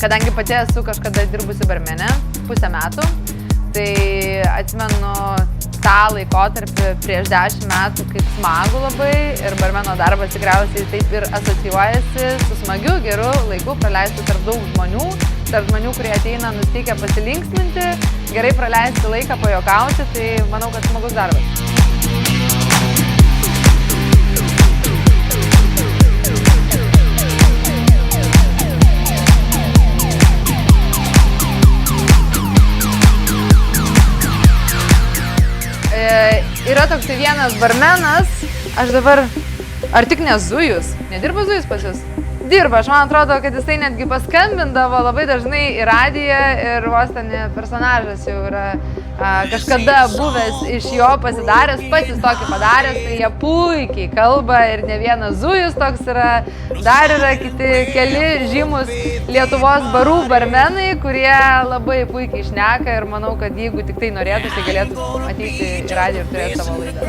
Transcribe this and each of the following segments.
kadangi pati esu kažkada dirbusi barmenė pusę metų, tai atsimenu tą laikotarpį prieš 10 metų kaip smagu labai ir barmeno darbas tikriausiai taip ir asocijuojasi su smagiu, geru laiku praleisti tarp daug žmonių, kurie ateina nusiteikę pasilinksminti, gerai praleisti laiką, pajuokauti, tai manau, kad smagus darbas. Yra toks vienas barmenas, aš dabar, ar tik ne Zujus? Nedirba Zujus pas jūs? Dirba, aš man atrodo, kad jisai netgi paskambindavo labai dažnai į radiją ir vos ten personažas jau yra kažkada buvęs iš jo pasidaręs, pats jis tokį padaręs, tai jie puikiai kalba ir ne vienas Zujus toks yra, dar yra keli žymus Lietuvos barų barmenai, kurie labai puikiai šneka ir manau, kad jeigu tik tai norėtų, tai galėtų ateiti į radiją ir turėti savo laidą.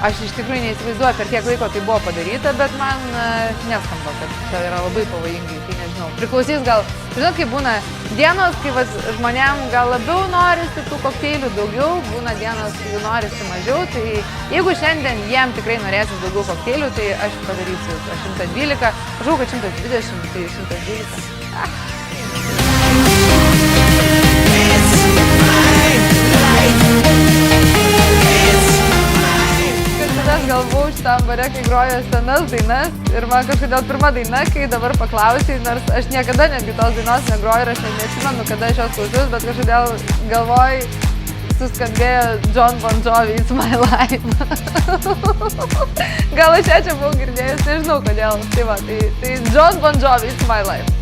Aš iš tikrųjų neįsivaizduoju, per tiek laiko tai buvo padaryta, bet man neskamba, kad tai yra labai pavojingai, tai nežinau. Priklausys gal, žinot, kai būna dienos, kai žmonėm gal labiau norisi tų kokteilių daugiau, būna dienos, kai jų norisi mažiau, tai jeigu šiandien jiem tikrai norėsis daugiau kokteilių, tai aš padarysiu 112, aš žinau, kad 120, tai 112. Aš gal buvau šitam bare, kai grojo senas dainas ir man kažkodėl pirma daina, kai dabar paklausai, nors aš niekada netgi tos dainos negroju ir aš neatsimenu, kada aš jos klausius, bet kažkodėl galvoj suskambėjo Jon Bon Jovi It's My Life. Gal aš čia buvau girdėjus, nežinau kodėl. Tai va, tai Jon Bon Jovi It's My Life.